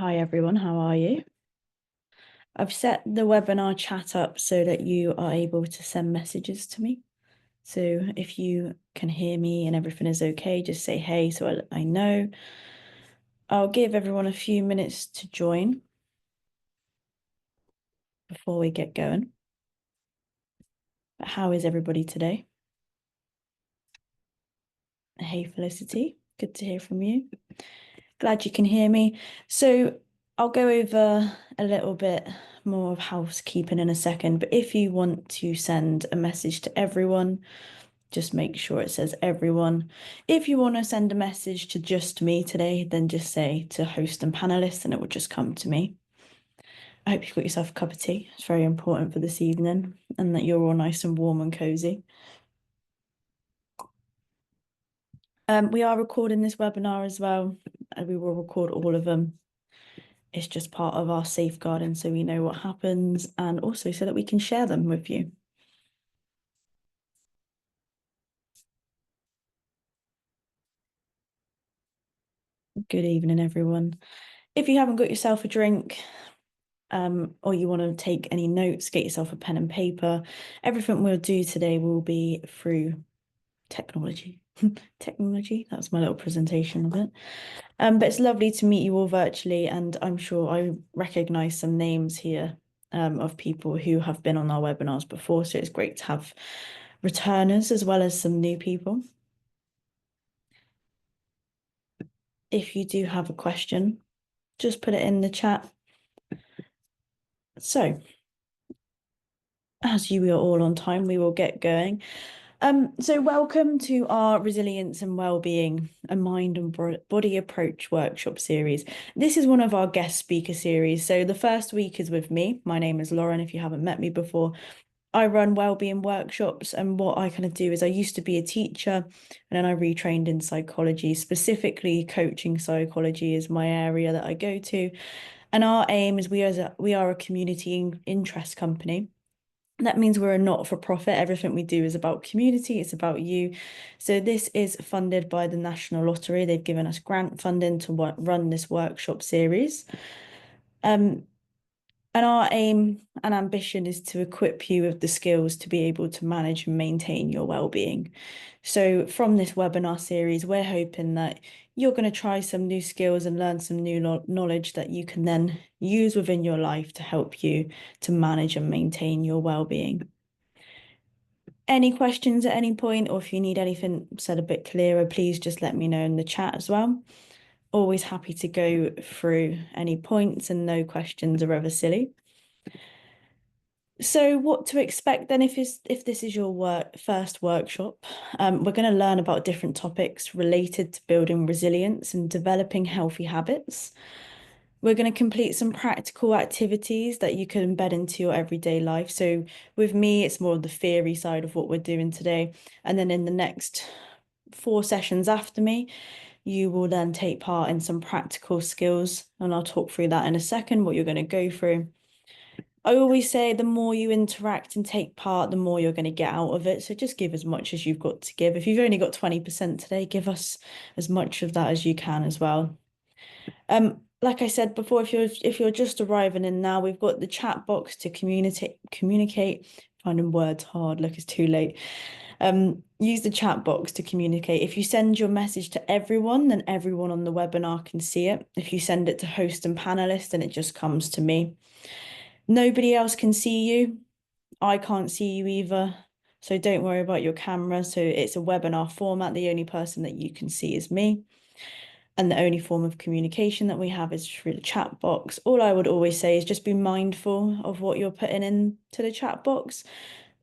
Hi everyone, how are you? I've set the webinar chat up so that you are able to send messages to me. So if you can hear me and everything is okay, just say hey so I know. I'll give everyone a few minutes to join before we get going. But how is everybody today? Hey Felicity, good to hear from you. Glad you can hear me. So I'll go over a little bit more of housekeeping in a second, but if you want to send a message to everyone, just make sure it says everyone. If you want to send a message to just me today, then just say to host and panelists and it will just come to me. I hope you got yourself a cup of tea. It's very important for this evening and that you're all nice and warm and cozy. We are recording this webinar as well, and we will record all of them. It's just part of our safeguarding so we know what happens and also so that we can share them with you. Good evening, everyone. If you haven't got yourself a drink, or you want to take any notes, get yourself a pen and paper. Everything we'll do today will be through technology. Technology, that's my little presentation of it. But it's lovely to meet you all virtually, and I'm sure I recognise some names here of people who have been on our webinars before, so it's great to have returners as well as some new people. If you do have a question, just put it in the chat. So, as you are all on time, we will get going. So welcome to our Resilience and Wellbeing, a Mind and Body Approach workshop series. This is one of our guest speaker series. So the first week is with me. My name is Lauren, if you haven't met me before. I run wellbeing workshops, and what I kind of do is I used to be a teacher and then I retrained in psychology, specifically coaching psychology is my area that I go to. And our aim is we are a community interest company. That means we're a not-for-profit. Everything we do is about community, it's about you. So this is funded by the National Lottery. They've given us grant funding to run this workshop series. And our aim and ambition is to equip you with the skills to be able to manage and maintain your well-being. So from this webinar series, we're hoping that you're going to try some new skills and learn some new knowledge that you can then use within your life to help you to manage and maintain your well-being. Any questions at any point, or if you need anything said a bit clearer, please just let me know in the chat as well. Always happy to go through any points, and no questions are ever silly. So what to expect then if this is your first workshop? We're going to learn about different topics related to building resilience and developing healthy habits. We're going to complete some practical activities that you can embed into your everyday life. So with me, it's more of the theory side of what we're doing today. And then in the next 4 sessions after me, you will then take part in some practical skills. And I'll talk through that in a second, what you're going to go through. I always say the more you interact and take part, the more you're going to get out of it. So just give as much as you've got to give. If you've only got 20% today, give us as much of that as you can as well. Like I said before, if you're just arriving in now, we've got the chat box to communicate. Finding words hard, look, it's too late. Use the chat box to communicate. If you send your message to everyone, then everyone on the webinar can see it. If you send it to host and panelists, then it just comes to me. Nobody else can see you. I can't see you either. So don't worry about your camera. So it's a webinar format. The only person that you can see is me. And the only form of communication that we have is through the chat box. All I would always say is just be mindful of what you're putting into the chat box.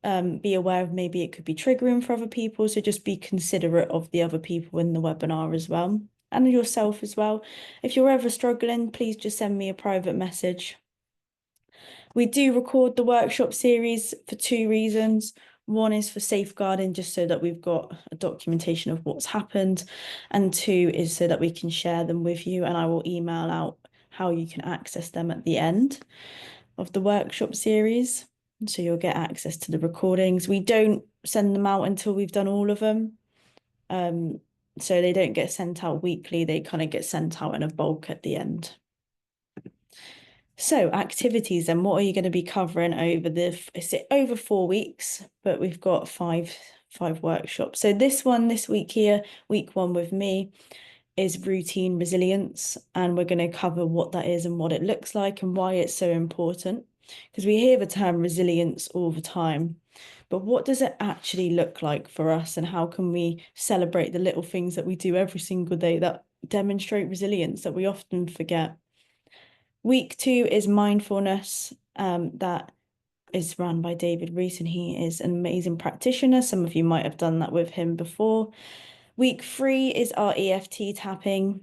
Be aware of maybe it could be triggering for other people. So just be considerate of the other people in the webinar as well, and yourself as well. If you're ever struggling, please just send me a private message. We do record the workshop series for 2 reasons. One is for safeguarding, just so that we've got a documentation of what's happened. And 2 is so that we can share them with you, and I will email out how you can access them at the end of the workshop series. So you'll get access to the recordings. We don't send them out until we've done all of them. So they don't get sent out weekly. They kind of get sent out in a bulk at the end. So activities, and what are you going to be covering over is it over 4 weeks, but we've got five workshops. So this week here, week one with me, is routine resilience, and we're going to cover what that is and what it looks like and why it's so important. Because we hear the term resilience all the time, but what does it actually look like for us, and how can we celebrate the little things that we do every single day that demonstrate resilience that we often forget? Week two is mindfulness. That is run by David Rees, and he is an amazing practitioner. Some of you might have done that with him before. Week three is our EFT tapping.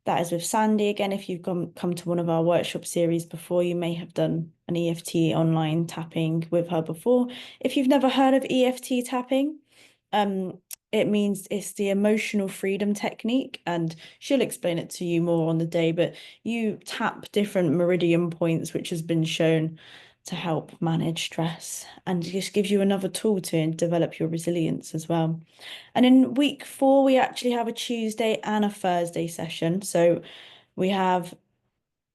That is with Sandy. Again, if you've come to one of our workshop series before, you may have done an EFT online tapping with her before. If you've never heard of EFT tapping, it means it's the emotional freedom technique, and she'll explain it to you more on the day, but you tap different meridian points, which has been shown to help manage stress and just gives you another tool to develop your resilience as well. And in week four, we actually have a Tuesday and a Thursday session. So we have,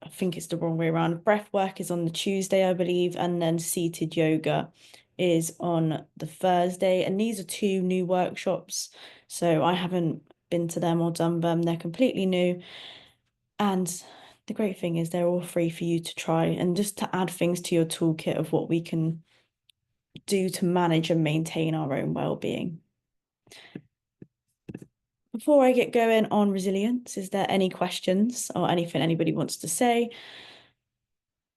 I think it's the wrong way around. Breath work is on the Tuesday, I believe, and then seated yoga is on the Thursday. And these are two new workshops. So I haven't been to them or done them. They're completely new. And the great thing is they're all free for you to try and just to add things to your toolkit of what we can do to manage and maintain our own well-being. Before I get going on resilience, is there any questions or anything anybody wants to say?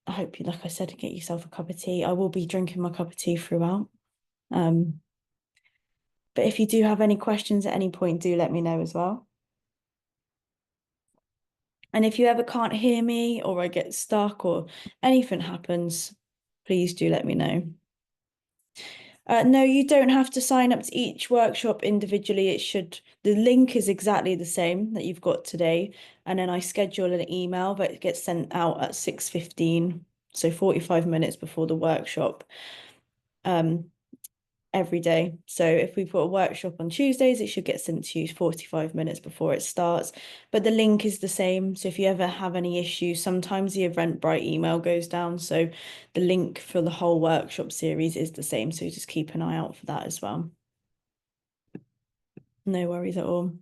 I hope you, like I said, get yourself a cup of tea. I will be drinking my cup of tea throughout. But if you do have any questions at any point, do let me know as well. And if you ever can't hear me or I get stuck or anything happens, please do let me know. No, you don't have to sign up to each workshop individually. The link is exactly the same that you've got today. And then I schedule an email that gets sent out at 6:15, so 45 minutes before the workshop, every day. So if we've got a workshop on Tuesdays, it should get sent to you 45 minutes before it starts. But the link is the same. So if you ever have any issues, sometimes the Eventbrite email goes down. So the link for the whole workshop series is the same. So just keep an eye out for that as well. No worries at all.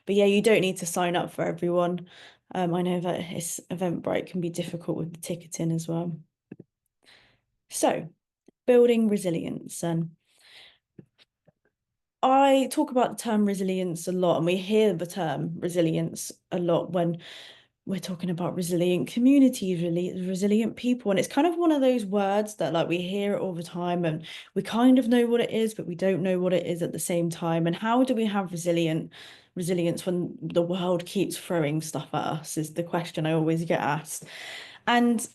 But yeah, you don't need to sign up for everyone. I know that Eventbrite can be difficult with the ticketing as well. So building resilience, and I talk about the term resilience a lot, and we hear the term resilience a lot when we're talking about resilient communities, really resilient people. And it's kind of one of those words that like we hear it all the time and we kind of know what it is, but we don't know what it is at the same time. And how do we have resilience when the world keeps throwing stuff at us is the question I always get asked. And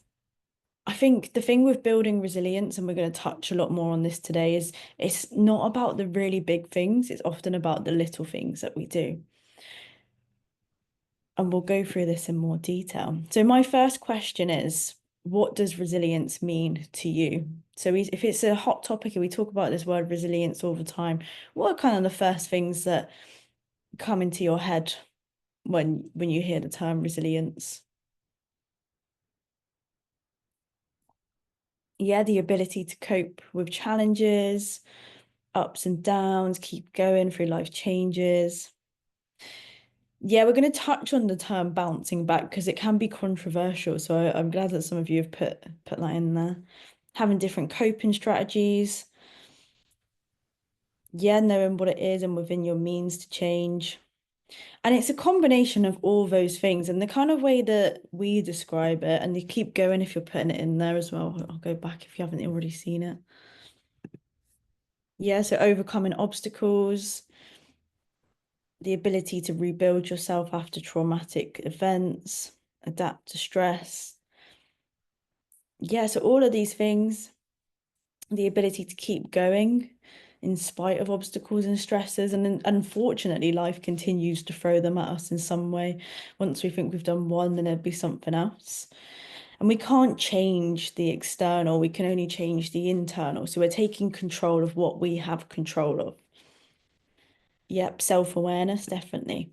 I think the thing with building resilience, and we're going to touch a lot more on this today, is it's not about the really big things. It's often about the little things that we do. And we'll go through this in more detail. So my first question is, what does resilience mean to you? So if it's a hot topic and we talk about this word resilience all the time, what are kind of the first things that come into your head when you hear the term resilience? Yeah, the ability to cope with challenges, ups and downs, keep going through life changes. Yeah, we're going to touch on the term bouncing back because it can be controversial. So I'm glad that some of you have put that in there. Having different coping strategies. Yeah, knowing what it is and within your means to change. And it's a combination of all those things and the kind of way that we describe it. And you keep going if you're putting it in there as well. I'll go back if you haven't already seen it. Yeah, so overcoming obstacles, the ability to rebuild yourself after traumatic events, adapt to stress. Yeah, so all of these things, the ability to keep going in spite of obstacles and stresses. And unfortunately, life continues to throw them at us in some way. Once we think we've done one, then there'd be something else. And we can't change the external, we can only change the internal. So we're taking control of what we have control of. Yep, self-awareness, definitely.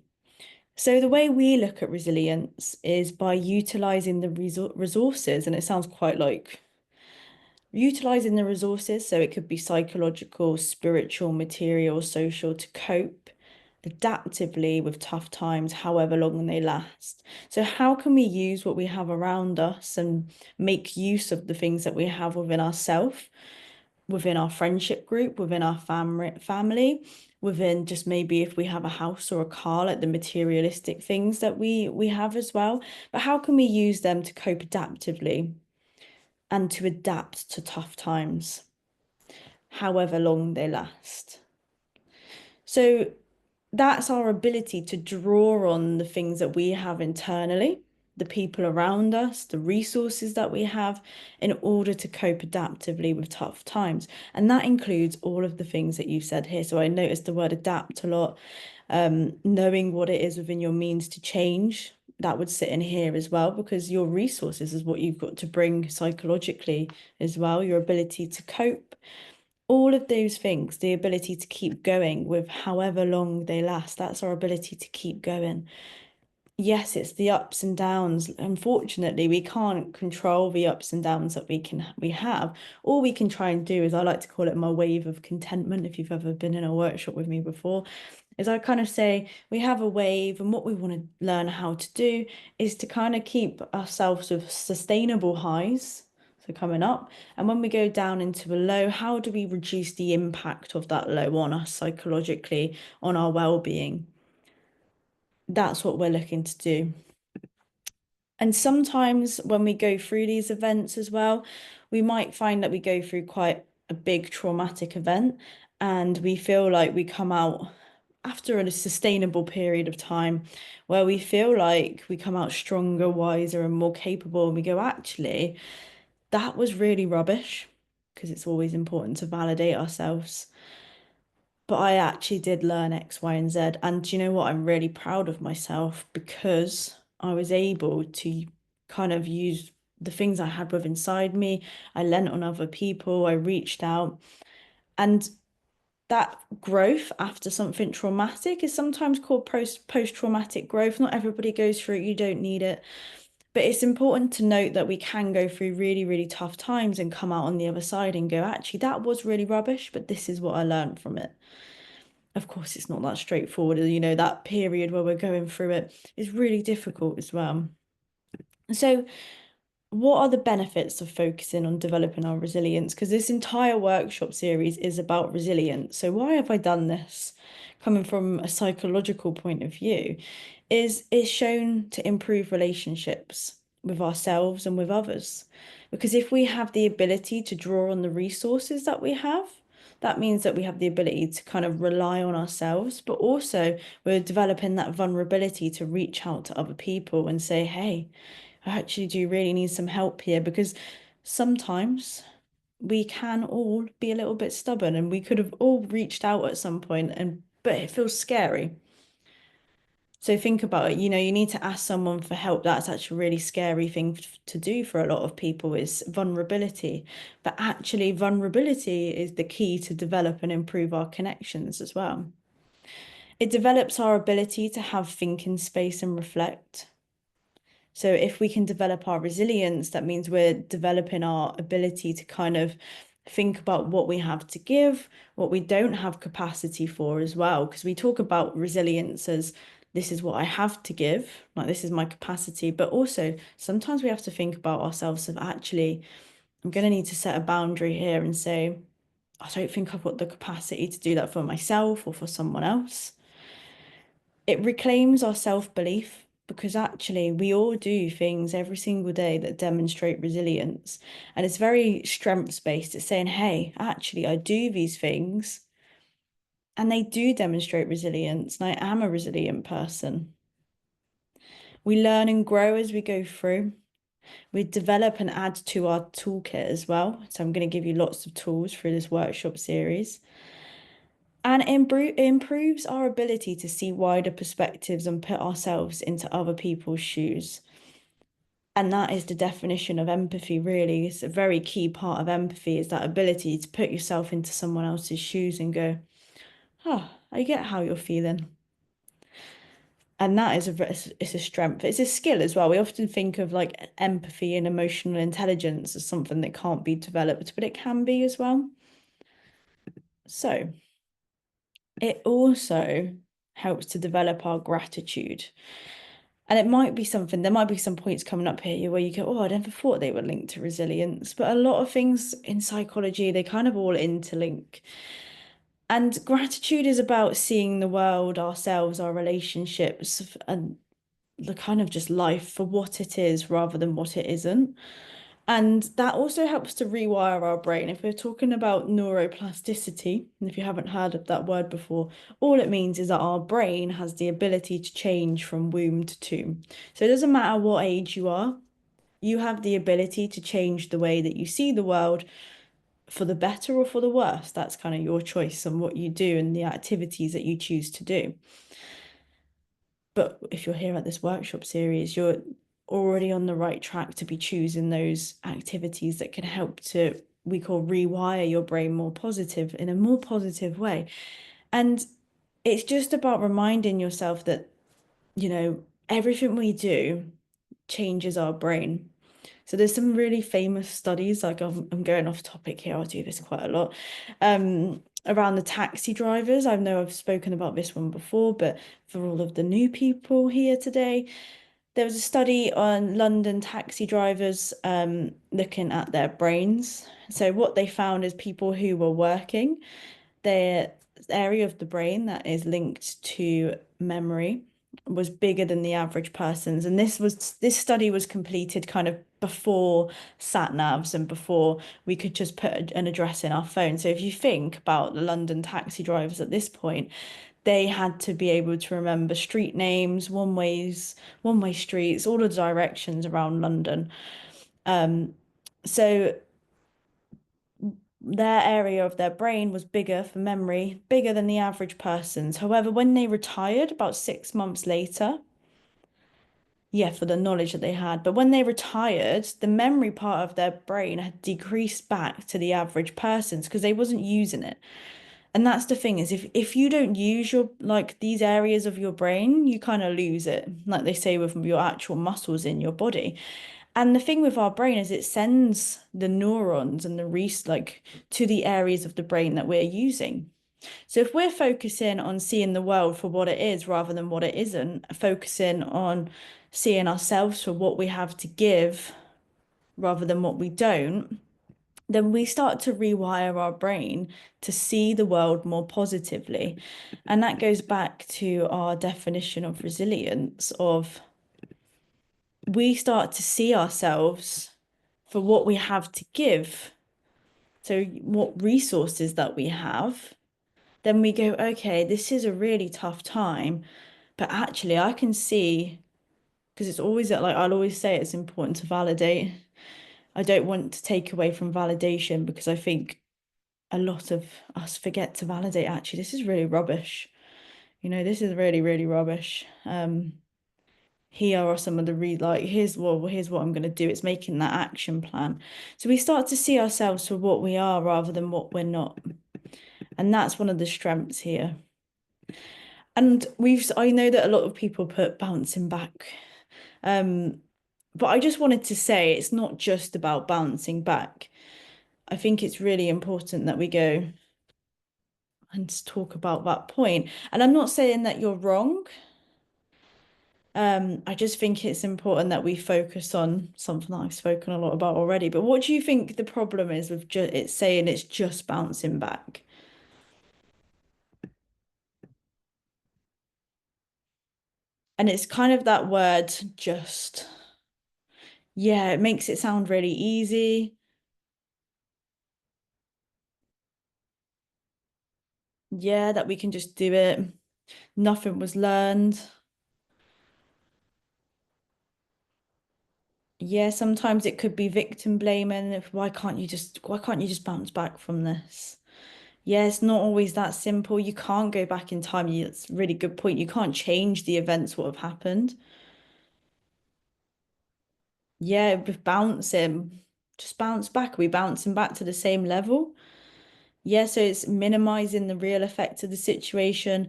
So the way we look at resilience is by utilizing the resources, and it sounds quite like utilizing the resources. So it could be psychological, spiritual, material, social to cope adaptively with tough times, however long they last. So how can we use what we have around us and make use of the things that we have within ourselves, within our friendship group, within our family, within just maybe if we have a house or a car, like the materialistic things that we have as well. But how can we use them to cope adaptively and to adapt to tough times, however long they last? So that's our ability to draw on the things that we have internally, the people around us, the resources that we have in order to cope adaptively with tough times. And that includes all of the things that you've said here. So I noticed the word adapt a lot, knowing what it is within your means to change. That would sit in here as well, because your resources is what you've got to bring psychologically as well, your ability to cope, all of those things, the ability to keep going with however long they last, that's our ability to keep going. Yes, it's the ups and downs. Unfortunately, we can't control the ups and downs that we have. All we can try and do is, I like to call it my wave of contentment, if you've ever been in a workshop with me before, is I kind of say we have a wave, and what we want to learn how to do is to kind of keep ourselves with sustainable highs, so coming up, and when we go down into a low, how do we reduce the impact of that low on us psychologically, on our well-being? That's what we're looking to do. And sometimes when we go through these events as well, we might find that we go through quite a big traumatic event, and we feel like we come out after a sustainable period of time where we feel like we come out stronger, wiser, and more capable. And we go, actually, that was really rubbish, because it's always important to validate ourselves. But I actually did learn X, Y, and Z. And do you know what? I'm really proud of myself because I was able to kind of use the things I had with inside me. I lent on other people, I reached out. And that growth after something traumatic is sometimes called post-traumatic growth. Not everybody goes through it, you don't need it. But it's important to note that we can go through really, really tough times and come out on the other side and go, actually, that was really rubbish, but this is what I learned from it. Of course, it's not that straightforward. That period where we're going through it is really difficult as well. So, what are the benefits of focusing on developing our resilience? Because this entire workshop series is about resilience. So, why have I done this? Coming from a psychological point of view, is shown to improve relationships with ourselves and with others. Because if we have the ability to draw on the resources that we have, that means that we have the ability to kind of rely on ourselves, but also we're developing that vulnerability to reach out to other people and say, hey, I actually do really need some help here, because sometimes we can all be a little bit stubborn, and we could have all reached out at some point, and but it feels scary. So think about it, you need to ask someone for help. That's actually a really scary thing to do for a lot of people, is vulnerability. But actually, vulnerability is the key to develop and improve our connections as well. It develops our ability to have thinking space and reflect. So if we can develop our resilience, that means we're developing our ability to kind of think about what we have to give, what we don't have capacity for as well. Because we talk about resilience as this is what I have to give, like this is my capacity. But also sometimes we have to think about ourselves of actually, I'm going to need to set a boundary here and say, I don't think I've got the capacity to do that for myself or for someone else. It reclaims our self-belief, because actually we all do things every single day that demonstrate resilience. And it's very strengths-based. It's saying, hey, actually, I do these things and they do demonstrate resilience, and I am a resilient person. We learn and grow as we go through. We develop and add to our toolkit as well. So I'm going to give you lots of tools through this workshop series. And it improves our ability to see wider perspectives and put ourselves into other people's shoes. And that is the definition of empathy, really. It's a very key part of empathy, is that ability to put yourself into someone else's shoes and go, oh, I get how you're feeling. And that is it's a strength. It's a skill as well. We often think of like empathy and emotional intelligence as something that can't be developed, but it can be as well. So it also helps to develop our gratitude. And it might be something, there might be some points coming up here where you go, oh, I never thought they were linked to resilience. But a lot of things in psychology, they kind of all interlink. And gratitude is about seeing the world, ourselves, our relationships, and the kind of just life for what it is rather than what it isn't. And that also helps to rewire our brain. If we're talking about neuroplasticity, and if you haven't heard of that word before, all it means is that our brain has the ability to change from womb to tomb. So it doesn't matter what age you are, you have the ability to change the way that you see the world for the better or for the worse. That's kind of your choice on what you do and the activities that you choose to do. But if you're here at this workshop series, you're already on the right track to be choosing those activities that can help to, we call rewire your brain more positive in a more positive way. And it's just about reminding yourself that, everything we do changes our brain. So there's some really famous studies, like I'm going off topic here, I'll do this quite a lot, around the taxi drivers. I know I've spoken about this one before, but for all of the new people here today, there was a study on London taxi drivers looking at their brains. So what they found is people who were working, their area of the brain that is linked to memory was bigger than the average person's. And this study was completed kind of before sat navs and before we could just put an address in our phone. So if you think about the London taxi drivers at this point, they had to be able to remember street names, one-way streets, all the directions around London. So their area of their brain was bigger for memory, bigger than the average person's. However, when they retired about 6 months later, yeah, for the knowledge that they had, but when they retired, the memory part of their brain had decreased back to the average person's because they wasn't using it. And that's the thing is if you don't use your like these areas of your brain, you kind of lose it, like they say with your actual muscles in your body. And the thing with our brain is it sends the neurons and the like to the areas of the brain that we're using. So if we're focusing on seeing the world for what it is rather than what it isn't, focusing on seeing ourselves for what we have to give rather than what we don't, then we start to rewire our brain to see the world more positively. And that goes back to our definition of resilience of we start to see ourselves for what we have to give. So what resources that we have, then we go, okay, this is a really tough time, but actually I can see, because it's always like I'll always say it's important to validate. I don't want to take away from validation because I think a lot of us forget to validate actually this is really rubbish. This is really, really rubbish. Here are some of the here's what I'm going to do. It's making that action plan. So we start to see ourselves for what we are rather than what we're not. And that's one of the strengths here. And I know that a lot of people put bouncing back. But I just wanted to say it's not just about bouncing back. I think it's really important that we go and talk about that point. And I'm not saying that you're wrong. I just think it's important that we focus on something that I've spoken a lot about already. But what do you think the problem is with it's saying it's just bouncing back? And it's kind of that word just, yeah, it makes it sound really easy. Yeah, that we can just do it. Nothing was learned. Yeah, sometimes it could be victim blaming. Why can't you just bounce back from this? Yeah, it's not always that simple. You can't go back in time. It's a really good point. You can't change the events what have happened. Yeah, with bouncing, just bounce back. Are we bouncing back to the same level? Yeah, so it's minimizing the real effect of the situation.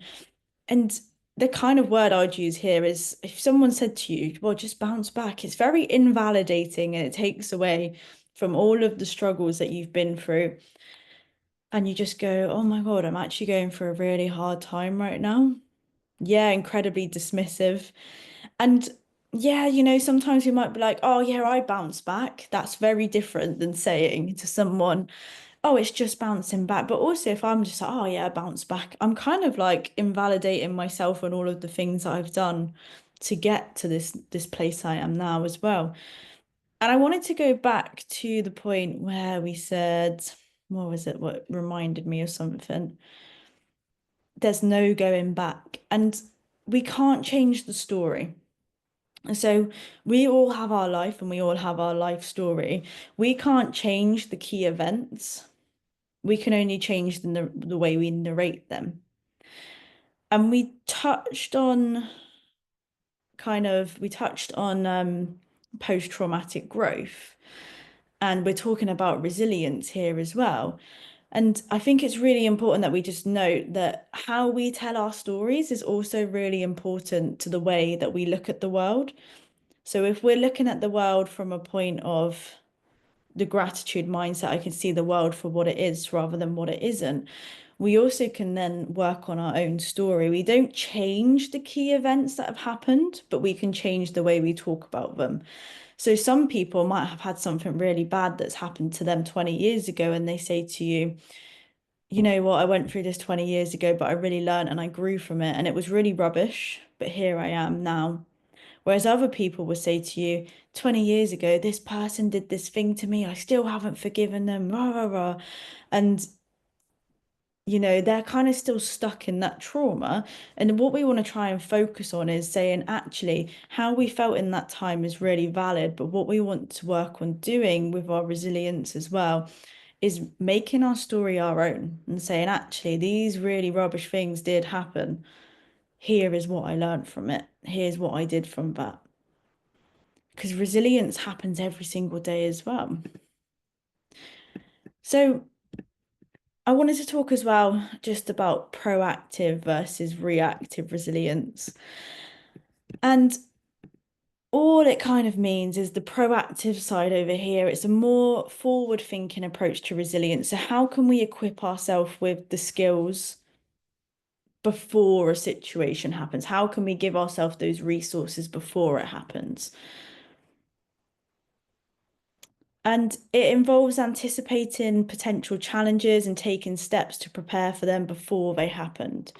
And the kind of word I'd use here is if someone said to you, well, just bounce back, it's very invalidating and it takes away from all of the struggles that you've been through. And you just go, oh my God, I'm actually going through a really hard time right now. Yeah, incredibly dismissive. And yeah, sometimes you might be like, oh yeah, I bounce back. That's very different than saying to someone, oh, it's just bouncing back. But also if I'm just like, oh yeah, I bounce back, I'm kind of like invalidating myself and all of the things that I've done to get to this place I am now as well. And I wanted to go back to the point where we said, what was it? What reminded me of something? There's no going back. And we can't change the story. And so we all have our life and we all have our life story. We can't change the key events. We can only change the way we narrate them. And we touched on post-traumatic growth. And we're talking about resilience here as well. And I think it's really important that we just note that how we tell our stories is also really important to the way that we look at the world. So if we're looking at the world from a point of the gratitude mindset, I can see the world for what it is rather than what it isn't. We also can then work on our own story. We don't change the key events that have happened, but we can change the way we talk about them. So some people might have had something really bad that's happened to them 20 years ago, and they say to you, you know what, I went through this 20 years ago, but I really learned and I grew from it, and it was really rubbish, but here I am now. Whereas other people would say to you, 20 years ago, this person did this thing to me, I still haven't forgiven them, rah, rah, rah. And, they're kind of still stuck in that trauma. And what we want to try and focus on is saying, actually, how we felt in that time is really valid. But what we want to work on doing with our resilience as well is making our story our own and saying, actually, these really rubbish things did happen. Here is what I learned from it. Here's what I did from that. Because resilience happens every single day as well. So I wanted to talk as well just about proactive versus reactive resilience. And all it kind of means is the proactive side over here. It's a more forward-thinking approach to resilience. So how can we equip ourselves with the skills before a situation happens? How can we give ourselves those resources before it happens? And it involves anticipating potential challenges and taking steps to prepare for them before they happened.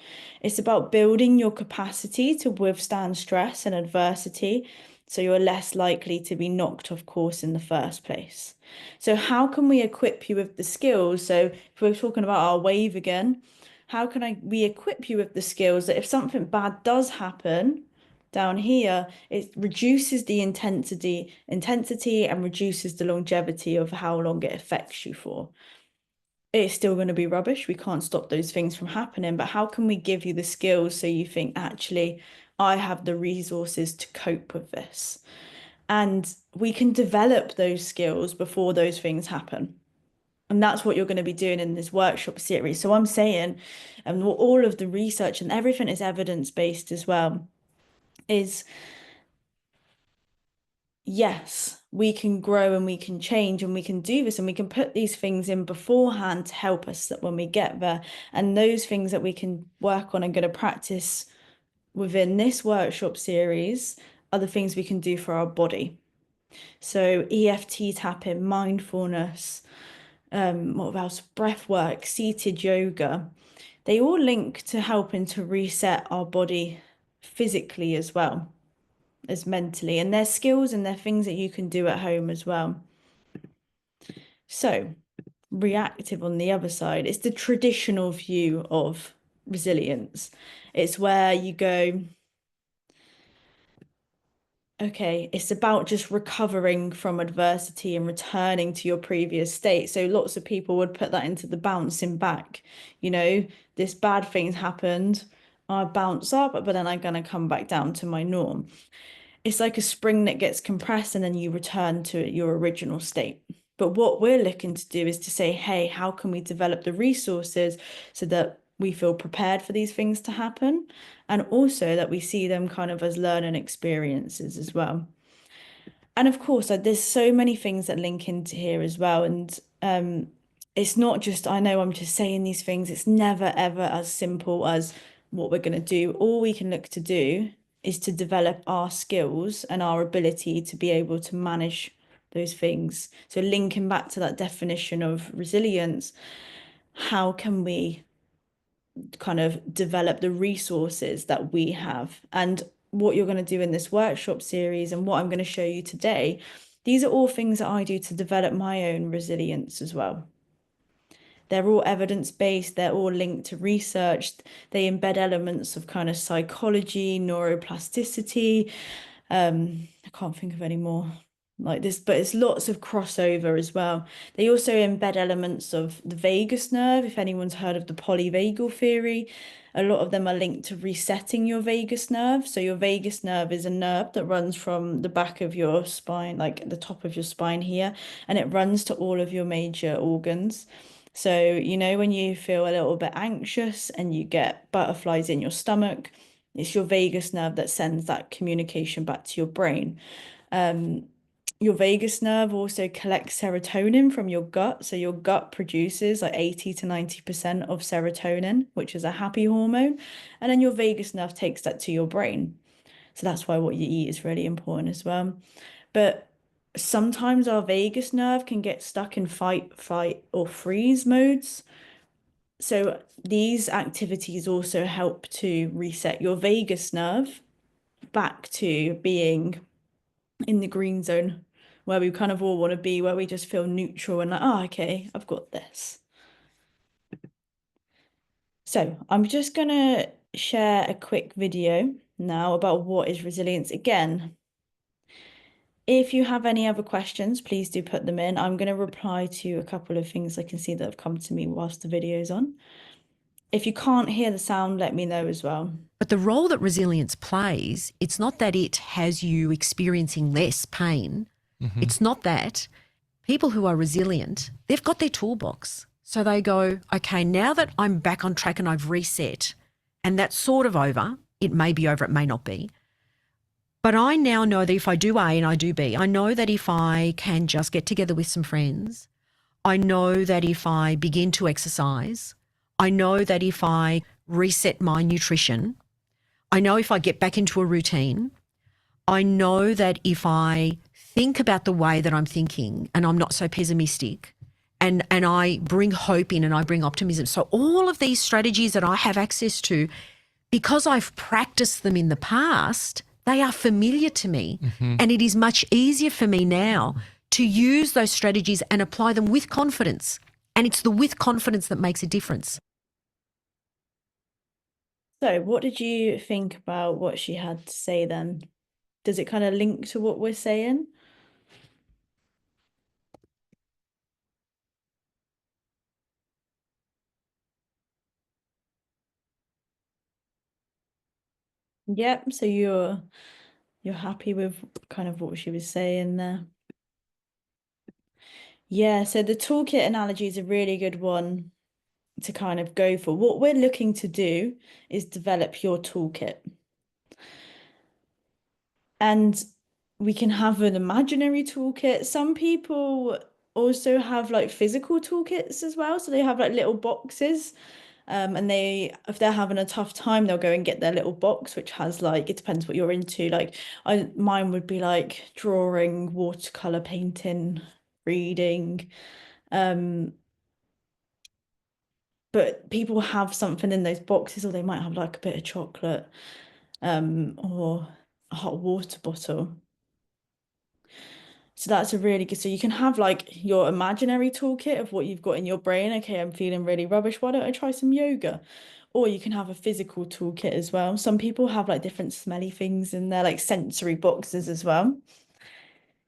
It's about building your capacity to withstand stress and adversity, so you're less likely to be knocked off course in the first place. So how can we equip you with the skills? So if we're talking about our wave again, how can we equip you with the skills that if something bad does happen, down here, it reduces the intensity and reduces the longevity of how long it affects you for. It's still going to be rubbish. We can't stop those things from happening, but how can we give you the skills so you think, actually, I have the resources to cope with this? And we can develop those skills before those things happen. And that's what you're going to be doing in this workshop series. So I'm saying, and all of the research and everything is evidence-based as well, is yes, we can grow and we can change and we can do this and we can put these things in beforehand to help us that when we get there. And those things that we can work on and going to practice within this workshop series are the things we can do for our body. So EFT tapping, mindfulness, what else? Breath work, seated yoga. They all link to helping to reset our body physically as well as mentally, and there's skills and they're things that you can do at home as well. So reactive on the other side, it's the traditional view of resilience. It's where you go, okay, it's about just recovering from adversity and returning to your previous state. So lots of people would put that into the bouncing back. This bad thing's happened, I bounce up, but then I'm going to come back down to my norm. It's like a spring that gets compressed and then you return to your original state. But what we're looking to do is to say, hey, how can we develop the resources so that we feel prepared for these things to happen, and also that we see them kind of as learning experiences as well. And of course, like, there's so many things that link into here as well. And it's not just, I know I'm just saying these things, it's never ever as simple as what we're going to do. All we can look to do is to develop our skills and our ability to be able to manage those things. So, linking back to that definition of resilience, how can we kind of develop the resources that we have? And what you're going to do in this workshop series and what I'm going to show you today, these are all things that I do to develop my own resilience as well. They're all evidence-based, they're all linked to research, they embed elements of kind of psychology, neuroplasticity. I can't think of any more like this, but it's lots of crossover as well. They also embed elements of the vagus nerve, if anyone's heard of the polyvagal theory. A lot of them are linked to resetting your vagus nerve. So your vagus nerve is a nerve that runs from the back of your spine, like the top of your spine here, and it runs to all of your major organs. So, you know, when you feel a little bit anxious and you get butterflies in your stomach, it's your vagus nerve that sends that communication back to your brain. Your vagus nerve also collects serotonin from your gut. So your gut produces like 80 to 90% of serotonin, which is a happy hormone. And then your vagus nerve takes that to your brain. So that's why what you eat is really important as well. But sometimes our vagus nerve can get stuck in fight, flight, or freeze modes. So these activities also help to reset your vagus nerve back to being in the green zone, where we kind of all want to be, where we just feel neutral and like, oh, okay, I've got this. So I'm just going to share a quick video now about what is resilience. Again, if you have any other questions, please do put them in. I'm going to reply to a couple of things I can see that have come to me whilst the video's on. If you can't hear the sound, let me know as well. But the role that resilience plays, it's not that it has you experiencing less pain. Mm-hmm. It's not that. People who are resilient, they've got their toolbox. So they go, okay, now that I'm back on track and I've reset and that's sort of over, it may be over, it may not be. But I now know that if I do A and I do B, I know that if I can just get together with some friends, I know that if I begin to exercise, I know that if I reset my nutrition, I know if I get back into a routine, I know that if I think about the way that I'm thinking and I'm not so pessimistic and I bring hope in and I bring optimism. So all of these strategies that I have access to, because I've practiced them in the past, they are familiar to me. Mm-hmm. And it is much easier for me now to use those strategies and apply them with confidence. And it's the with confidence that makes a difference. So what did you think about what she had to say then? Does it kind of link to what we're saying? Yep, so you're happy with kind of what she was saying there. Yeah, so the toolkit analogy is a really good one to kind of go for. What we're looking to do is develop your toolkit. And we can have an imaginary toolkit. Some people also have like physical toolkits as well. So they have like little boxes. And if they're having a tough time, they'll go and get their little box, which has like, it depends what you're into. Like mine would be like drawing, watercolor painting, reading. But people have something in those boxes, or they might have like a bit of chocolate, or a hot water bottle. So that's a really good, so you can have like your imaginary toolkit of what you've got in your brain. Okay, I'm feeling really rubbish. Why don't I try some yoga? Or you can have a physical toolkit as well. Some people have like different smelly things in their like sensory boxes as well.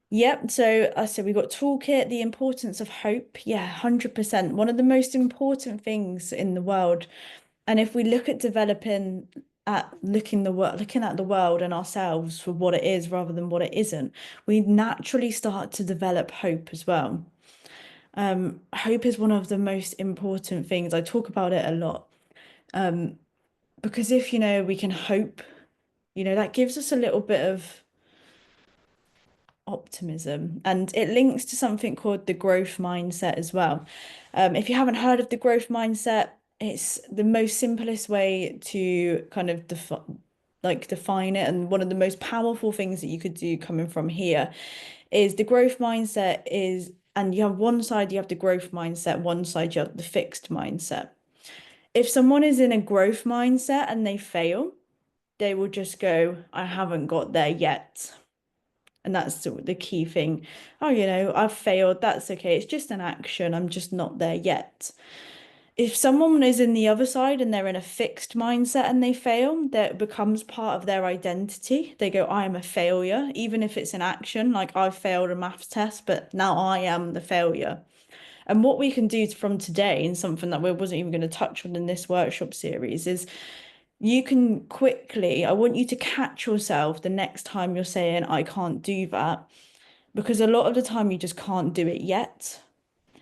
Yep, so I said we've got toolkit, the importance of hope. Yeah, 100%. One of the most important things in the world. And if we look at developing looking at the world and ourselves for what it is rather than what it isn't, we naturally start to develop hope as well. Hope is one of the most important things. I talk about it a lot. Um, because if, we can hope, that gives us a little bit of optimism, and it links to something called the growth mindset as well. If you haven't heard of the growth mindset, it's the most simplest way to kind of define it, and one of the most powerful things that you could do coming from here is the growth mindset is, and you have one side, you have the growth mindset, one side you have the fixed mindset. If someone is in a growth mindset and they fail, they will just go, I haven't got there yet. And that's the key thing. Oh, I've failed. That's okay. It's just an action. I'm just not there yet. If someone is in the other side and they're in a fixed mindset and they fail, that becomes part of their identity. They go, I am a failure, even if it's an action, like I failed a maths test, but now I am the failure. And what we can do from today, and something that we wasn't even going to touch on in this workshop series, is you can quickly, I want you to catch yourself the next time you're saying, I can't do that, because a lot of the time you just can't do it yet.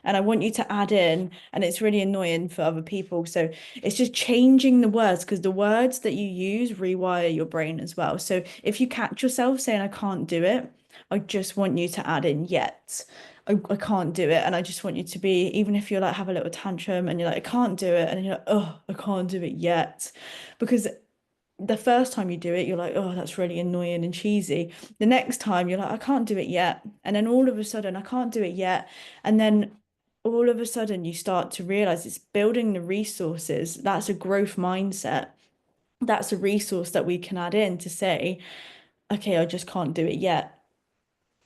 And I want you to add in, and it's really annoying for other people. So it's just changing the words, because the words that you use rewire your brain as well. So if you catch yourself saying, I can't do it, I just want you to add in yet. I can't do it. And I just want you to be, even if you're like, have a little tantrum and you're like, I can't do it. And you're like, oh, I can't do it yet. Because the first time you do it, you're like, oh, that's really annoying and cheesy. The next time you're like, I can't do it yet. And then all of a sudden, I can't do it yet. And then all of a sudden, you start to realize it's building the resources. That's a growth mindset. That's a resource that we can add in to say, okay, I just can't do it yet.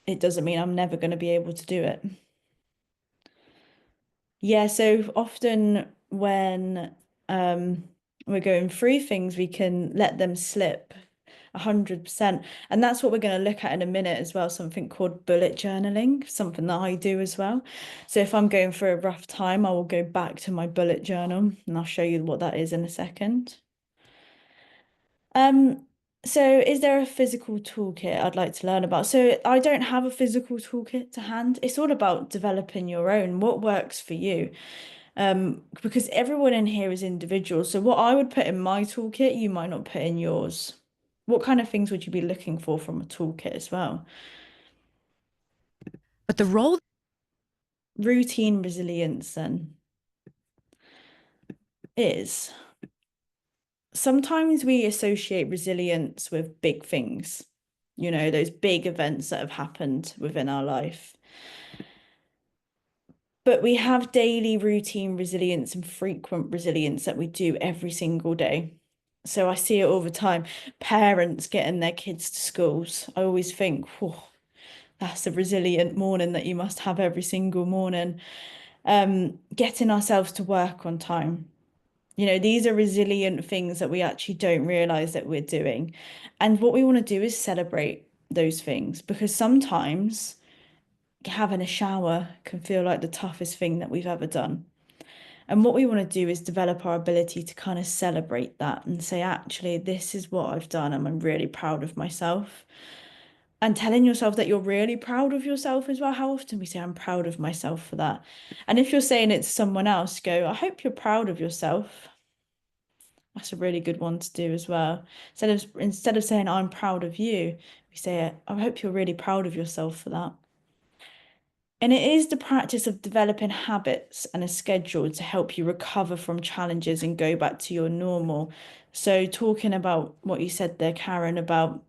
It doesn't mean I'm never going to be able to do it. Yeah, so often when we're going through things, we can let them slip 100%. And that's what we're going to look at in a minute as well, something called bullet journaling, something that I do as well. So if I'm going through a rough time, I will go back to my bullet journal and I'll show you what that is in a second. So is there a physical toolkit I'd like to learn about? So I don't have a physical toolkit to hand. It's all about developing your own, what works for you. Because everyone in here is individual. So what I would put in my toolkit, you might not put in yours. What kind of things would you be looking for from a toolkit as well? But the role Routine resilience then is sometimes we associate resilience with big things, those big events that have happened within our life. But we have daily routine resilience and frequent resilience that we do every single day. So I see it all the time. Parents getting their kids to schools. I always think, whoa, that's a resilient morning that you must have every single morning. Getting ourselves to work on time. These are resilient things that we actually don't realize that we're doing. And what we want to do is celebrate those things, because sometimes having a shower can feel like the toughest thing that we've ever done. And what we want to do is develop our ability to kind of celebrate that and say, actually, this is what I've done and I'm really proud of myself. And telling yourself that you're really proud of yourself as well. How often we say, I'm proud of myself for that. And if you're saying it to someone else, go, I hope you're proud of yourself. That's a really good one to do as well. Instead of saying, I'm proud of you, we say, I hope you're really proud of yourself for that. And it is the practice of developing habits and a schedule to help you recover from challenges and go back to your normal. So, talking about what you said there, Karen, about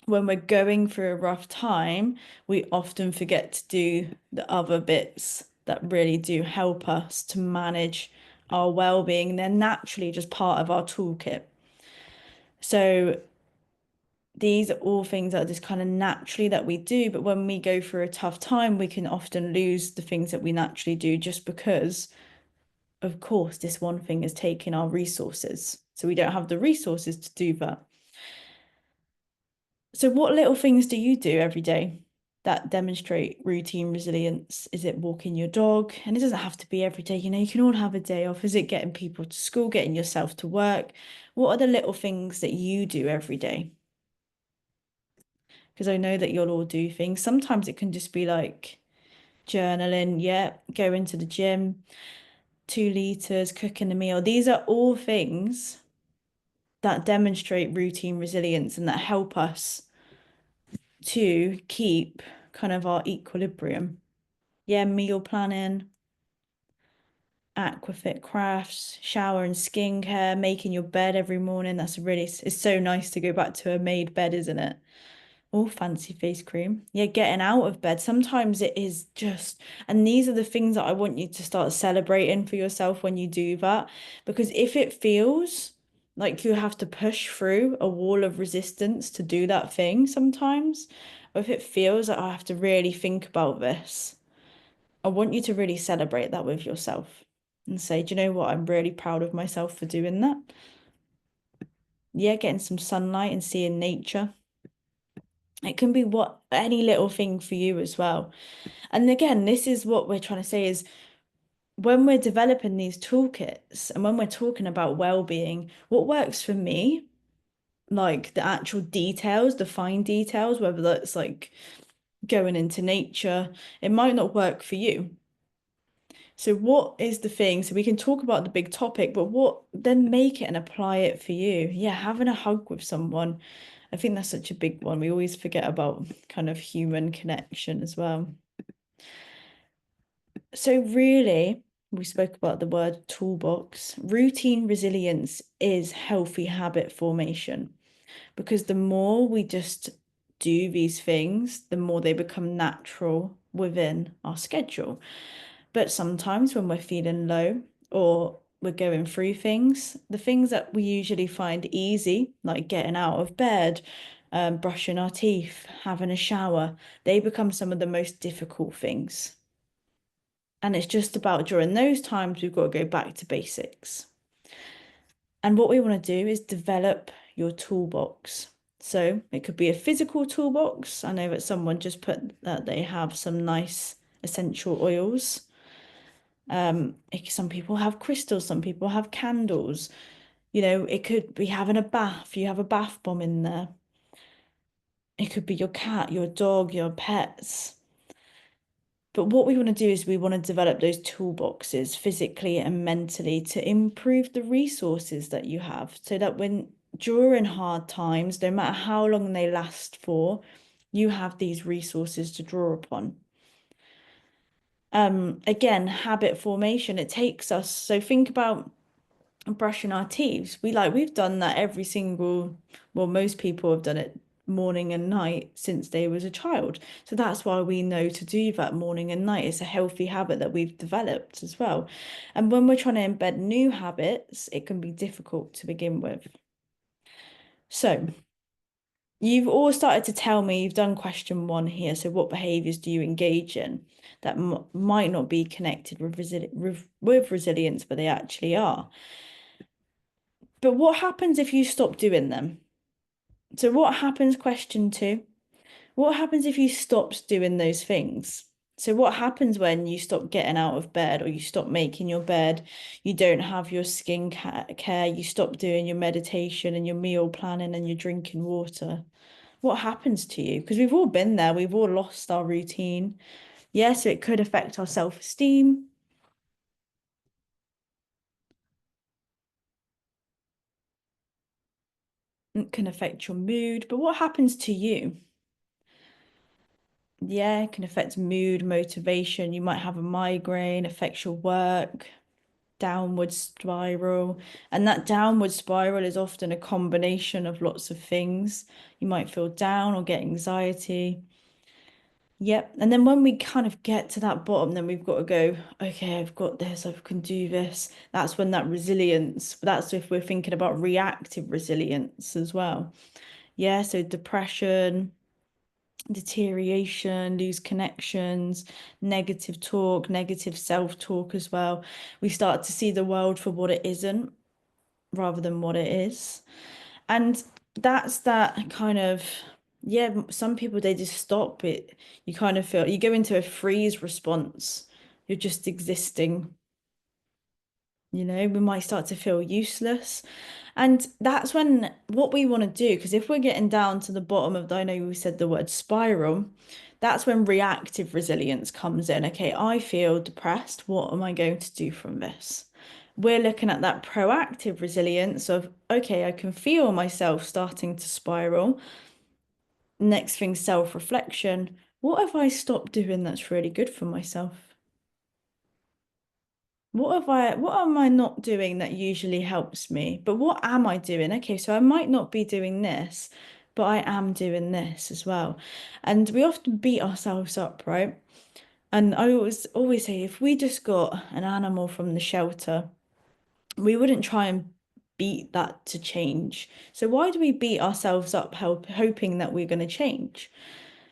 when we're going through a rough time, we often forget to do the other bits that really do help us to manage our well-being. They're naturally just part of our toolkit. So, these are all things that are just kind of naturally that we do, but when we go through a tough time, we can often lose the things that we naturally do just because, of course, this one thing is taking our resources. So we don't have the resources to do that. So what little things do you do every day that demonstrate routine resilience? Is it walking your dog? And it doesn't have to be every day, you can all have a day off. Is it getting people to school, getting yourself to work? What are the little things that you do every day? Because I know that you'll all do things. Sometimes it can just be like journaling, yeah, going to the gym, 2 liters, cooking a meal. These are all things that demonstrate routine resilience and that help us to keep kind of our equilibrium. Yeah, meal planning, aquafit crafts, shower and skincare, making your bed every morning. That's really, it's so nice to go back to a made bed, isn't it? Oh, fancy face cream. Yeah, getting out of bed. Sometimes it is just, and these are the things that I want you to start celebrating for yourself when you do that. Because if it feels like you have to push through a wall of resistance to do that thing sometimes, or if it feels like I have to really think about this, I want you to really celebrate that with yourself and say, do you know what? I'm really proud of myself for doing that. Yeah, getting some sunlight and seeing nature. It can be what any little thing for you as well. And again, this is what we're trying to say is when we're developing these toolkits and when we're talking about well-being, what works for me, like the actual details, the fine details, whether that's like going into nature, it might not work for you. So what is the thing? So we can talk about the big topic, but what then make it and apply it for you? Yeah, having a hug with someone. I think that's such a big one. We always forget about kind of human connection as well. So really, we spoke about the word toolbox. Routine resilience is healthy habit formation because the more we just do these things, the more they become natural within our schedule. But sometimes when we're feeling low or we're going through things, the things that we usually find easy, like getting out of bed, brushing our teeth, having a shower, they become some of the most difficult things. And it's just about during those times, we've got to go back to basics. And what we want to do is develop your toolbox. So it could be a physical toolbox. I know that someone just put that they have some nice essential oils. Some people have crystals, some people have candles. You know, it could be having a bath. You have a bath bomb in there. It could be your cat, your dog, your pets. But what we want to do is we want to develop those toolboxes physically and mentally to improve the resources that you have so that when during hard times, no matter how long they last for, you have these resources to draw upon. Again, habit formation, it takes us. So think about brushing our teeth. We've done that every single, well, most people have done it morning and night since they was a child. So that's why we know to do that morning and night. It's a healthy habit that we've developed as well. And when we're trying to embed new habits, it can be difficult to begin with. So you've all started to tell me you've done question 1 here. So what behaviors do you engage in that might not be connected with resilience, but they actually are? But what happens if you stop doing them? So what happens, question 2? What happens if you stop doing those things? So what happens when you stop getting out of bed or you stop making your bed, you don't have your skin care, you stop doing your meditation and your meal planning and you're drinking water? What happens to you? Because we've all been there, we've all lost our routine. Yeah, so it could affect our self-esteem. It can affect your mood, but what happens to you? Yeah, it can affect mood, motivation. You might have a migraine, affects your work, downward spiral. And that downward spiral is often a combination of lots of things. You might feel down or get anxiety. Yep. And then when we kind of get to that bottom, then we've got to go, okay, I've got this, I can do this. That's when that resilience, that's if we're thinking about reactive resilience as well. Yeah, so depression, deterioration, lose connections, negative talk, negative self-talk as well. We start to see the world for what it isn't rather than what it is. And that's that kind of, yeah, some people they just stop it. You kind of feel you go into a freeze response. You're just existing. We might start to feel useless. And that's when what we want to do, because if we're getting down to the bottom of, I know we said the word spiral, that's when reactive resilience comes in. Okay, I feel depressed. What am I going to do from this? We're looking at that proactive resilience of, okay, I can feel myself starting to spiral. Next thing, self-reflection. What have I stopped doing that's really good for myself? What am I not doing that usually helps me? But what am I doing? Okay, so I might not be doing this, but I am doing this as well. And we often beat ourselves up, right? And I always say if we just got an animal from the shelter, we wouldn't try and beat that to change. So why do we beat ourselves up hoping that we're going to change?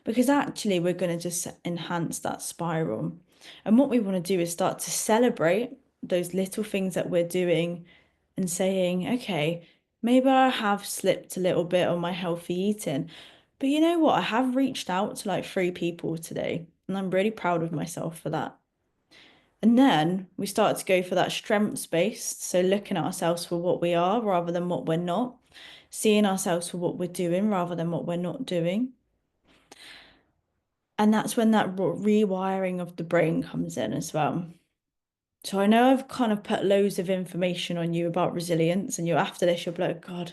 Because actually we're going to just enhance that spiral. And what we want to do is start to celebrate those little things that we're doing and saying, okay, maybe I have slipped a little bit on my healthy eating, but you know what? I have reached out to like 3 people today, and I'm really proud of myself for that. And then we start to go for that strengths based. So looking at ourselves for what we are rather than what we're not, seeing ourselves for what we're doing rather than what we're not doing. And that's when that rewiring of the brain comes in as well. So I know I've kind of put loads of information on you about resilience, and you after this, you'll be like, God,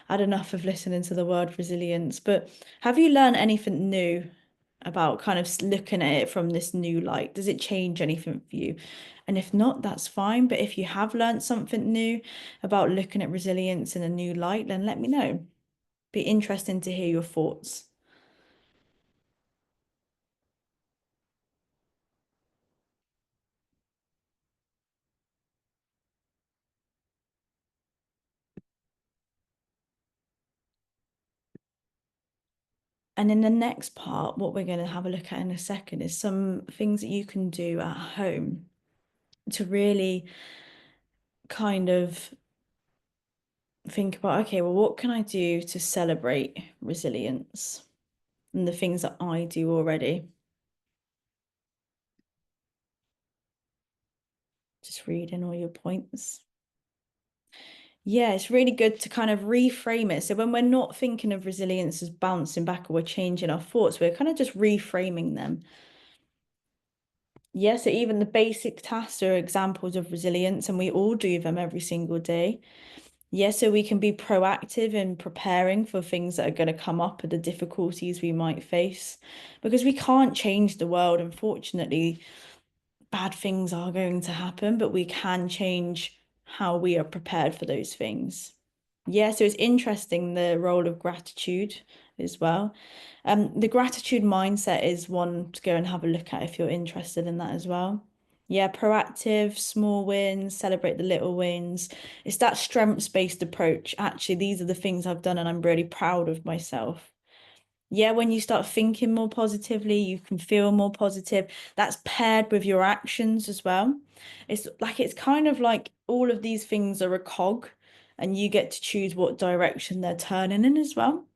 I had enough of listening to the word resilience. But have you learned anything new about kind of looking at it from this new light? Does it change anything for you? And if not, that's fine. But if you have learned something new about looking at resilience in a new light, then let me know. Be interesting to hear your thoughts. And in the next part, what we're going to have a look at in a second is some things that you can do at home to really kind of think about, okay, well, what can I do to celebrate resilience and the things that I do already? Just reading all your points. Yeah, it's really good to kind of reframe it. So when we're not thinking of resilience as bouncing back or we're changing our thoughts, we're kind of just reframing them. Yeah, so even the basic tasks are examples of resilience, and we all do them every single day. Yeah, so we can be proactive in preparing for things that are going to come up and the difficulties we might face because we can't change the world. Unfortunately, bad things are going to happen, but we can change how we are prepared for those things. Yeah, so it's interesting the role of gratitude as well. The gratitude mindset is one to go and have a look at if you're interested in that as well. Yeah, proactive, small wins, celebrate the little wins. It's that strengths-based approach. Actually, these are the things I've done, and I'm really proud of myself. Yeah, when you start thinking more positively, you can feel more positive. That's paired with your actions as well. It's kind of like all of these things are a cog, and you get to choose what direction they're turning in as well.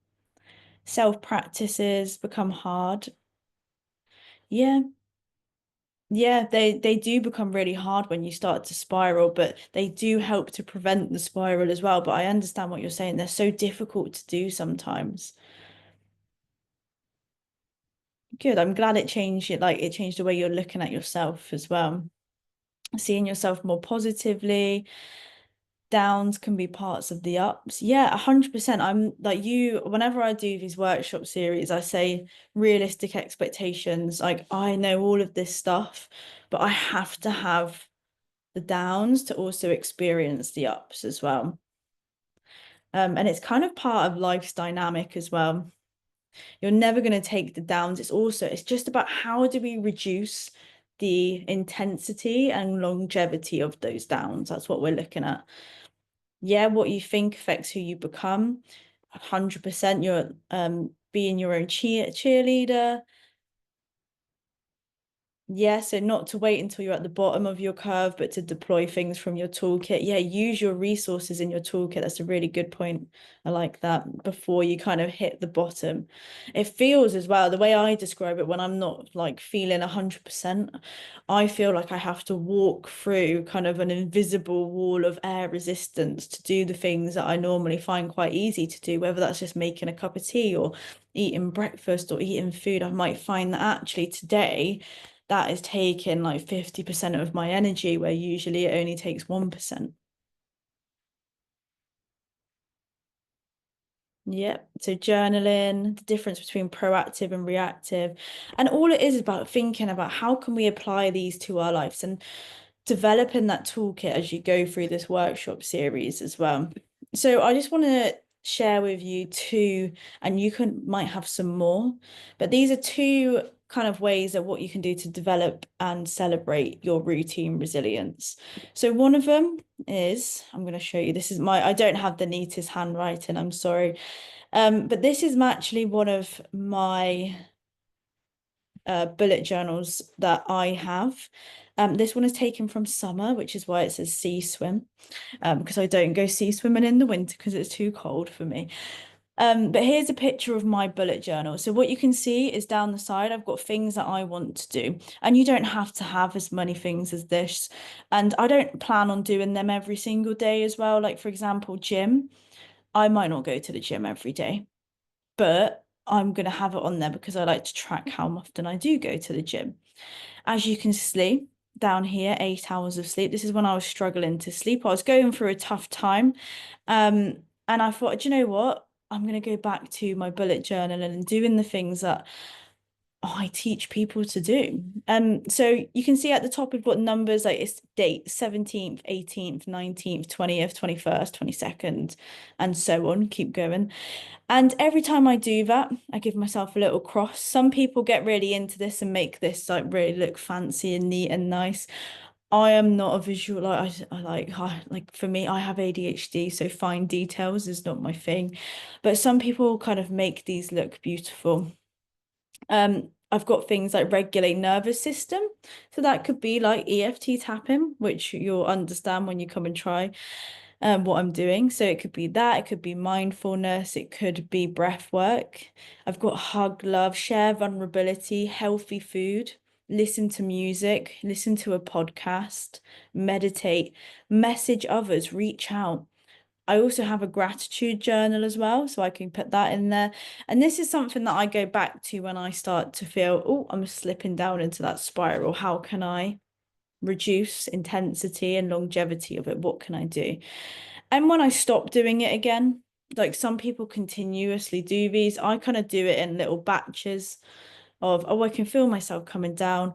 Self practices become hard. Yeah. Yeah, they do become really hard when you start to spiral, but they do help to prevent the spiral as well. But I understand what you're saying. They're so difficult to do sometimes. Good. I'm glad it changed it, like it changed the way you're looking at yourself as well. Seeing yourself more positively. Downs can be parts of the ups. Yeah, 100%. I'm like you, whenever I do these workshop series, I say realistic expectations. Like I know all of this stuff, but I have to have the downs to also experience the ups as well. And it's kind of part of life's dynamic as well. You're never going to take the downs. It's just about how do we reduce the intensity and longevity of those downs. That's what we're looking at. Yeah, what you think affects who you become. 100%. You're being your own cheerleader. Yeah, so not to wait until you're at the bottom of your curve, but to deploy things from your toolkit. Yeah, use your resources in your toolkit. That's a really good point. I like that before you kind of hit the bottom. It feels as well, the way I describe it when I'm not like feeling 100%, I feel like I have to walk through kind of an invisible wall of air resistance to do the things that I normally find quite easy to do, whether that's just making a cup of tea or eating breakfast or eating food. I might find that actually today that is taking like 50% of my energy, where usually it only takes 1%. Yep. So journaling, the difference between proactive and reactive. And all it is about thinking about how can we apply these to our lives and developing that toolkit as you go through this workshop series as well. So I just want to share with you two, and you can might have some more, but these are two kind of ways of what you can do to develop and celebrate your routine resilience. So one of them is, I'm going to show you, this is my, I don't have the neatest handwriting, I'm sorry. But this is actually one of my bullet journals that I have. This one is taken from summer, which is why it says sea swim, because I don't go sea swimming in the winter because it's too cold for me. But here's a picture of my bullet journal. So what you can see is down the side, I've got things that I want to do. And you don't have to have as many things as this. And I don't plan on doing them every single day as well. Like, for example, gym. I might not go to the gym every day, but I'm going to have it on there because I like to track how often I do go to the gym. As you can see down here, 8 hours of sleep. This is when I was struggling to sleep. I was going through a tough time. And I thought, do you know what? I'm going to go back to my bullet journal and doing the things that I teach people to do. So you can see at the top we've got numbers like it's date 17th, 18th, 19th, 20th, 21st, 22nd, and so on. Keep going. And every time I do that, I give myself a little cross. Some people get really into this and make this like really look fancy and neat and nice. I am not a visual, like for me, I have ADHD, so fine details is not my thing. But some people kind of make these look beautiful. I've got things like regulate nervous system. So that could be like EFT tapping, which you'll understand when you come and try what I'm doing. So it could be that, it could be mindfulness, it could be breath work. I've got hug, love, share vulnerability, healthy food, listen to music, listen to a podcast, meditate, message others, reach out. I also have a gratitude journal as well, so I can put that in there. And this is something that I go back to when I start to feel, oh, I'm slipping down into that spiral. How can I reduce intensity and longevity of it? What can I do? And when I stop doing it again, like some people continuously do these, I kind of do it in little batches of, oh, I can feel myself coming down.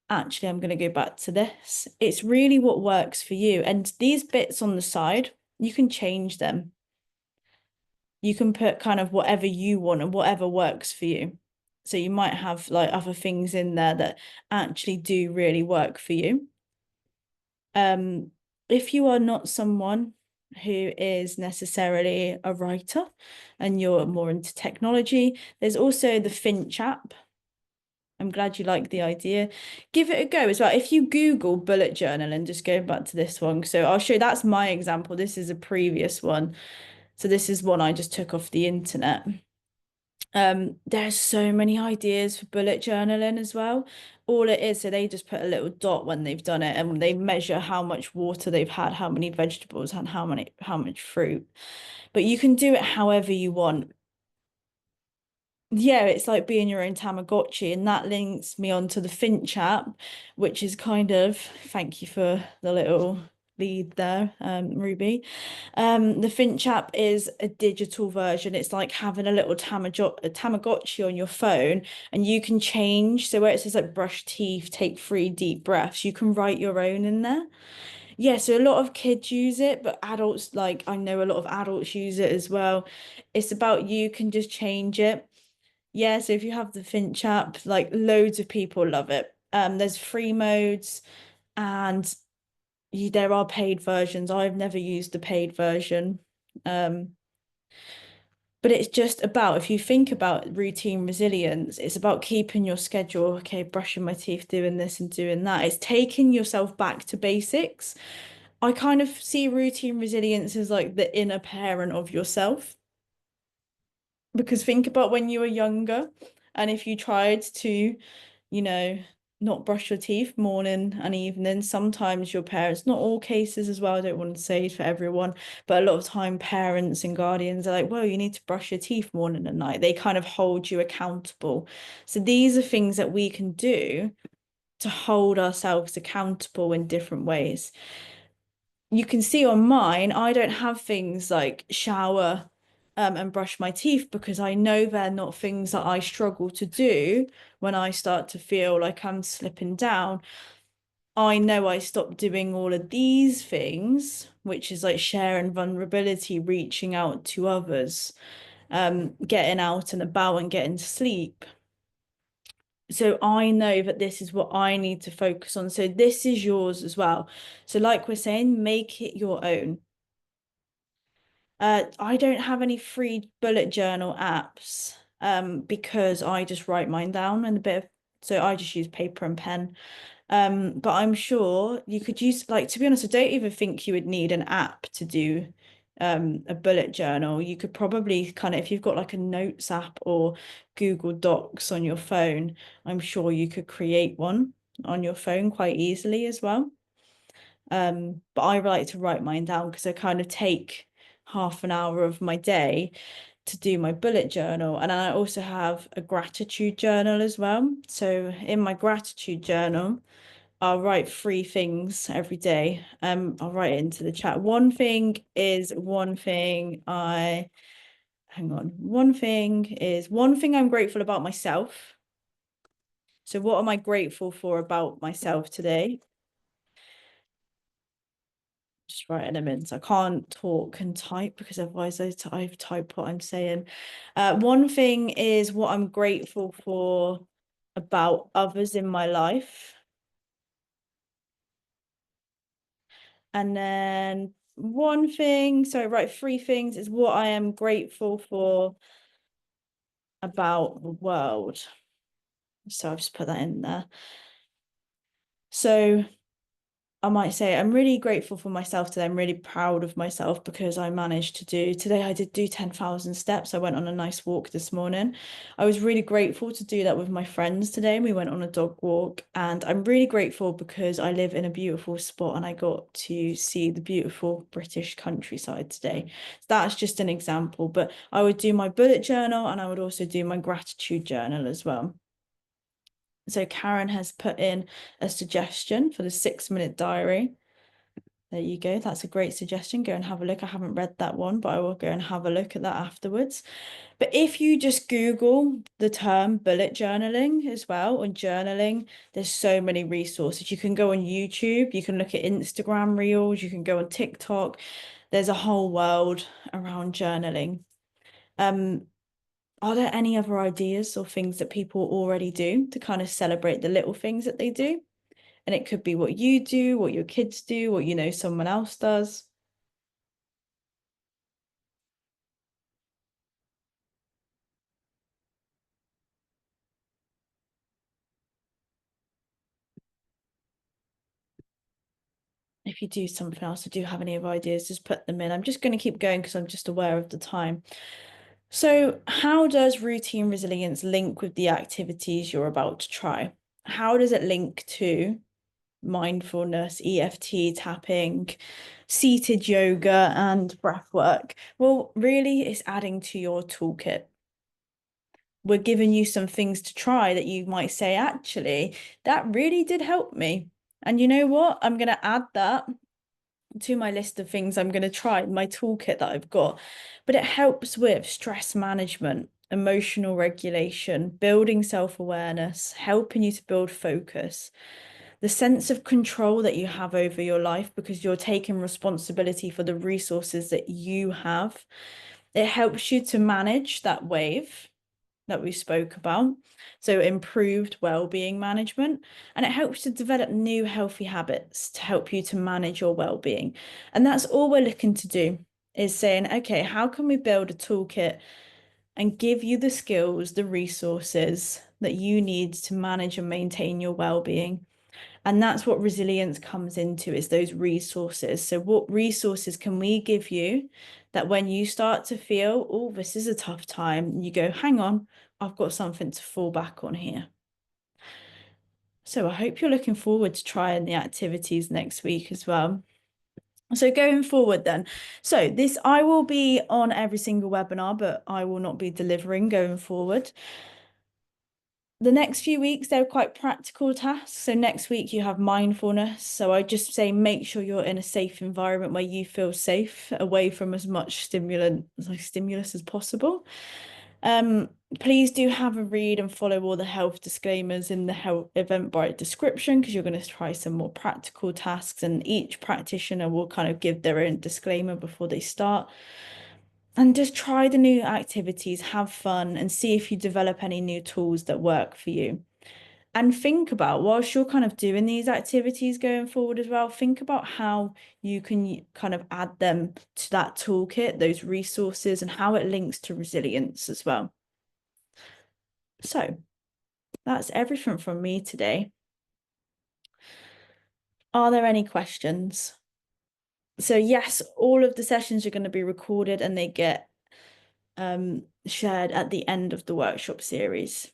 Actually, I'm going to go back to this. It's really what works for you. And these bits on the side, you can change them. You can put kind of whatever you want and whatever works for you. So you might have like other things in there that actually do really work for you. If you are not someone who is necessarily a writer and you're more into technology, there's also the Finch app. I'm glad you like the idea. Give it a go as well. If you Google bullet journal and just go back to this one. So I'll show you, that's my example. This is a previous one. So this is one I just took off the internet. There's so many ideas for bullet journaling as well. All it is, so they just put a little dot when they've done it and they measure how much water they've had, how many vegetables and how much fruit. But you can do it however you want. Yeah, it's like being your own Tamagotchi, and that links me onto the Finch app, which is kind of, thank you for the little lead there, Ruby. The Finch app is a digital version. It's like having a little Tamagotchi on your phone, and you can change. So where it says like brush teeth, take 3 deep breaths, you can write your own in there. Yeah, so a lot of kids use it, but adults, like I know a lot of adults use it as well. It's about you can just change it. Yeah, so if you have the Finch app, like loads of people love it. There's free modes and there are paid versions. I've never used the paid version. Um, But it's just about, if you think about routine resilience, it's about keeping your schedule, okay, brushing my teeth, doing this and doing that. It's taking yourself back to basics. I kind of see routine resilience as like the inner parent of yourself. Because think about when you were younger, and if you tried to, you know, not brush your teeth morning and evening, sometimes your parents, not all cases as well, I don't want to say for everyone, but a lot of time parents and guardians are like, well, you need to brush your teeth morning and night. They kind of hold you accountable. So these are things that we can do to hold ourselves accountable in different ways. You can see on mine, I don't have things like shower and brush my teeth because I know they're not things that I struggle to do when I start to feel like I'm slipping down. I know I stop doing all of these things, which is like sharing vulnerability, reaching out to others, getting out and about and getting sleep. So I know that this is what I need to focus on. So this is yours as well. So like we're saying, make it your own. I don't have any free bullet journal apps because I just write mine down and a bit of, so I just use paper and pen. But I'm sure you could use, like, to be honest, I don't even think you would need an app to do a bullet journal. You could probably kind of, if you've got like a notes app or Google Docs on your phone, I'm sure you could create one on your phone quite easily as well. But I like to write mine down because I kind of take half an hour of my day to do my bullet journal. And I also have a gratitude journal as well. So in my gratitude journal, I'll write three things every day. I'll write it into the chat. One thing is one thing I, hang on. One thing is one thing I'm grateful about myself. So what am I grateful for about myself today? Just writing them in. So I can't talk and type because otherwise I've typed what I'm saying. One thing is what I'm grateful for about others in my life. And then one thing, sorry, write three things is what I am grateful for about the world. So I've just put that in there. So I might say I'm really grateful for myself today. I'm really proud of myself because I managed to do today. I did do 10,000 steps. I went on a nice walk this morning. I was really grateful to do that with my friends today. We went on a dog walk, and I'm really grateful because I live in a beautiful spot and I got to see the beautiful British countryside today. So that's just an example, but I would do my bullet journal and I would also do my gratitude journal as well. So Karen has put in a suggestion for the 6-minute diary. There you go. That's a great suggestion. Go and have a look. I haven't read that one, but I will go and have a look at that afterwards. But if you just Google the term bullet journaling as well, or journaling, there's so many resources. You can go on YouTube, you can look at Instagram Reels, you can go on TikTok. There's a whole world around journaling. Are there any other ideas or things that people already do to kind of celebrate the little things that they do? And it could be what you do, what your kids do, what you know someone else does. If you do something else or do have any other ideas, just put them in. I'm just going to keep going because I'm just aware of the time. So, how does routine resilience link with the activities you're about to try? How does it link to mindfulness, EFT tapping, seated yoga, and breath work? Well, really, it's adding to your toolkit. We're giving you some things to try that you might say, actually, that really did help me. And you know what? I'm going to add that to my list of things I'm going to try, my toolkit that I've got. But it helps with stress management, emotional regulation, building self-awareness, helping you to build focus, the sense of control that you have over your life because you're taking responsibility for the resources that you have. It helps you to manage that wave that we spoke about. So improved well-being management, and it helps to develop new healthy habits to help you to manage your well-being. And that's all we're looking to do is saying, okay, how can we build a toolkit and give you the skills, the resources that you need to manage and maintain your well-being. And that's what resilience comes into, is those resources. So what resources can we give you that when you start to feel, oh, this is a tough time, you go, hang on, I've got something to fall back on here. So I hope you're looking forward to trying the activities next week as well. So going forward then, so this, I will be on every single webinar, but I will not be delivering going forward. The next few weeks, they're quite practical tasks. So next week you have mindfulness. So I just say, make sure you're in a safe environment where you feel safe, away from as much stimulus as possible. Please do have a read and follow all the health disclaimers in the Eventbrite description, because you're going to try some more practical tasks, and each practitioner will kind of give their own disclaimer before they start. And just try the new activities, have fun, and see if you develop any new tools that work for you. And think about, whilst you're kind of doing these activities going forward as well, think about how you can kind of add them to that toolkit, those resources, and how it links to resilience as well. So that's everything from me today. Are there any questions? So yes, all of the sessions are going to be recorded and they get shared at the end of the workshop series.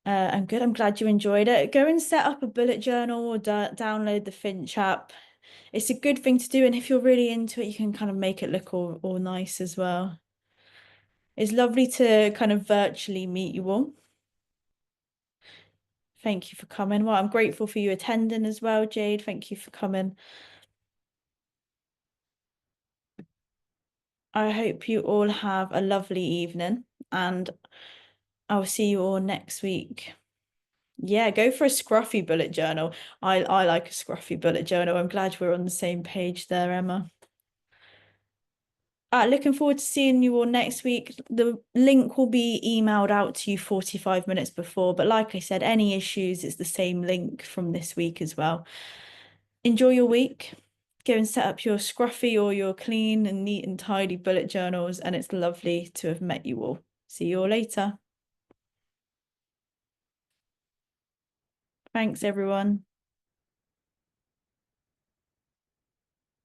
I'm good. I'm glad you enjoyed it. Go and set up a bullet journal or download the Finch app. It's a good thing to do. And if you're really into it, you can kind of make it look all nice as well. It's lovely to kind of virtually meet you all. Thank you for coming. Well, I'm grateful for you attending as well, Jade. Thank you for coming. I hope you all have a lovely evening, and I'll see you all next week. Yeah, go for a scruffy bullet journal. I like a scruffy bullet journal. I'm glad we're on the same page there, Emma. Looking forward to seeing you all next week. The link will be emailed out to you 45 minutes before, but like I said, any issues, it's the same link from this week as well. Enjoy your week. Go and set up your scruffy or your clean and neat and tidy bullet journals, and it's lovely to have met you all. See you all later. Thanks, everyone.